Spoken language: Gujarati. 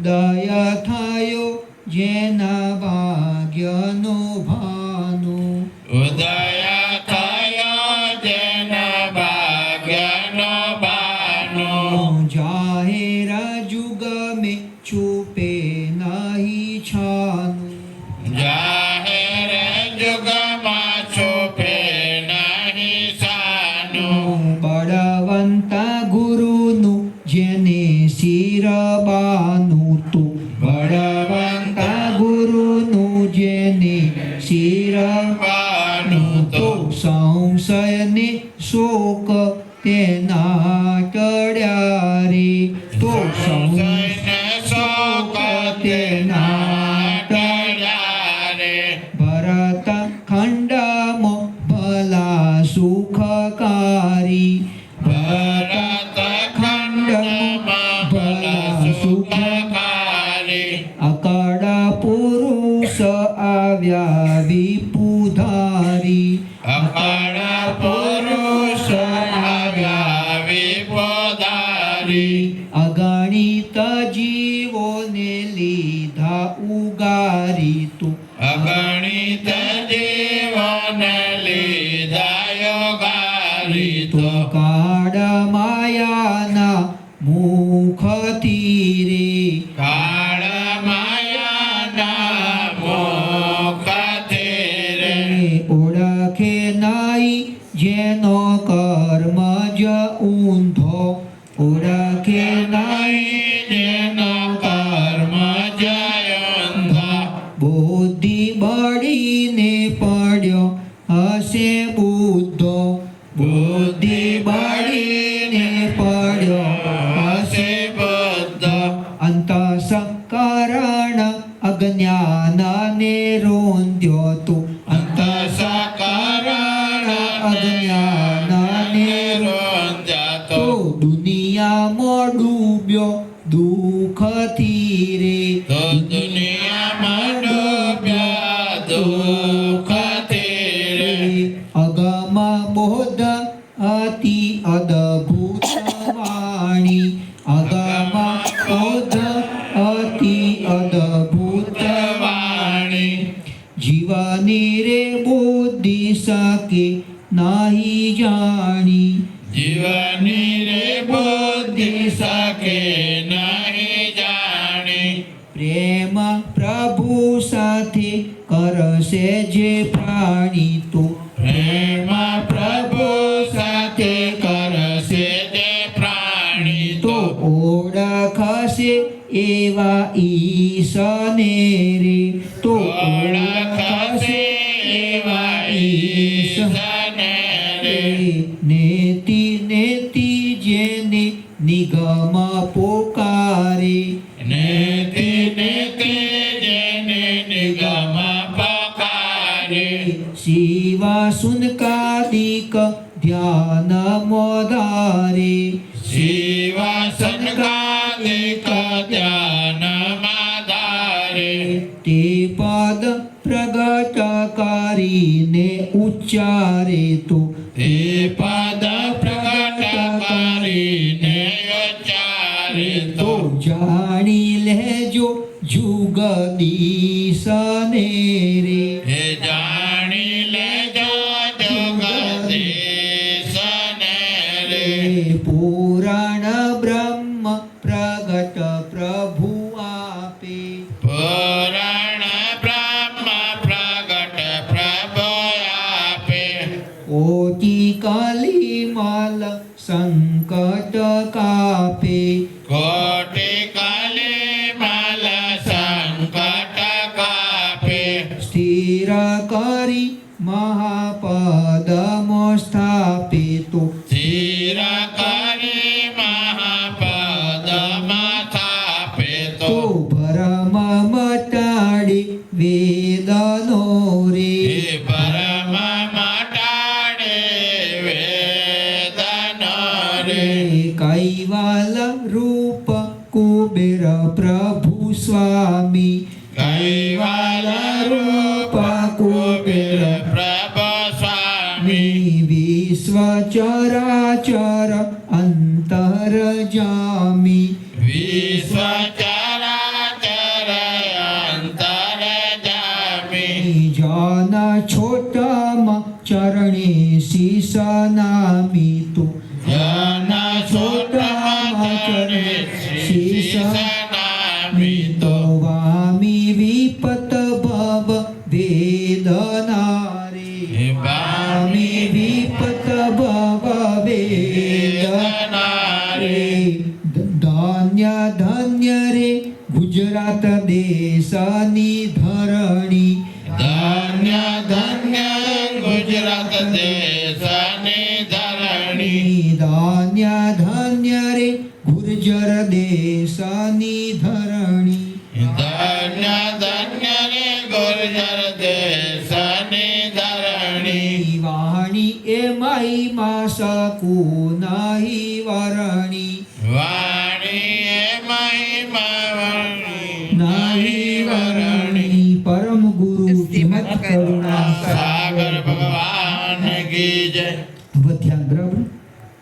ઉદય થયો જેના ભાગ્યનો ભાનો, ઉદય થયો જેના ભાગ્યનો ભાનો, જાહેર જુગ મેં છુપે નહીં છાનું, જાહેર જુગમાં છુપે નહીં સાનું, બળવંતા ગુરુનું જેને શિરબાનું તું, બળવંતા ગુરુનું જેને શિરબાનું તો સંશયને શોક તેના ટળ્યા રે, તો સંશય શોક તેના ટળ્યા રે, ભરત ખંડમાં ભલા સુખકારી, ભરત ખંડમાં ભલા સુખકારી, અકળ પુરુષ આવ્યા વિપુધારી, અકળ પુરુષ આવ્યા વિપુધારી, અગણિત જીવોને લીધા ઉગારી તું, અગણિત જીવન લીધા યોગારી, તો કાળ માયાના મુખથી રે, કાળ માયાના મોખથી રે, ઓળખે નાઈ જેનો કર્મ જ ઊંધો, ઓળખે નાઈ જેનો કર્મ જયંધો, બુદ્ધિ બળીને પડ્યો હશે બુદ્ધો, બુદ્ધિ બળીને પડ્યો હશે બુદ્ધ, અંતઃકરણ અજ્ઞાનને રોંધ્યો તું, અંતઃકરણ અજ્ઞાનને રોંધ્યો તો દુનિયામાં ડૂબ્યો દુઃખથી રે, તો દુનિયામાં ડૂબ્યા દુઃખથી રે, અગમ બોધ અતિ અદભુત વાણી, અગમ બોધ અતિ અદભુત વાણી, જીવની રે બુદ્ધિ શકે નહીં જાણી, જીવની રે બુદ્ધિ શકે નહીં જાણી, પ્રેમ પ્રભુ સાથે કરશે જે પ્રાણી તો, પ્રેમ પ્રભુ સાથે કરશે તે પ્રાણી, તો ઓળખશે એવા ઈશને રે, તો ઓળખશે એવા ઈશને રે, નેતિ નેતિ જેને નિગમ પોકારે, નેતિ નેતિ જેને નિગમ પકારે, શિવા સુનકાદિક ધ્યાન મોદારે, શિવાસનકાદિક ધ્યાનમાધારે, તે પદ પ્રગટ કરીને ઉચ્ચારે તો, તે પદ પ્રગટ કરીને ઉચ્ચારે તો તો જાણી લેજો જુગદીશને રે, હે જાણી લેજો જગદીશને રે, પુરાણ બ્રહ્મ પ્રગટ પ્રભુ આપે, પુરાણ બ્રહ્મ પ્રગટ પ્રભુ આપે, કોટી કલિમલ સંકટ કાપે, કોટી કલિમલ સંકટ કાપે, સ્થિર કરી મહાપદમો સ્થાપે તો, સ્થિર કરી મહાપદમાં સ્થાપે તો, તો ભરમ મટાડી વેદનો રે, હે પરમ મટાડે વેદનો રે, કૈવાલ રૂપ કુબેર પ્રભુ સ્વામી, કૈવાલ રૂપ કુબેર પ્રભુ સ્વામી, વિશ્વ ચરાચર અંતર જામી, વિશ્વ ચરાચર સનામી તું જન સોટમાં ચડે શીશ નામી તો વામી વિપત ભવ વેદના રે વામી વિપત ભવ વેદના રે ધન્ય ધન્ય રે ગુજરાત દેશની ધરણી ધન્ય ધન્ય ગુજરાત દેશની ધરણી ધન્ય ધન્ય રે ગુર્જર દેશની ધરણી ધન્ય ધન્ય રે ગુર્જર દેશની ધરણી વાણી એ મહિમા શકું નહીં વરણી વાણી એ મહિમા વર્ણી નહીં વરણી પરમ ગુરુ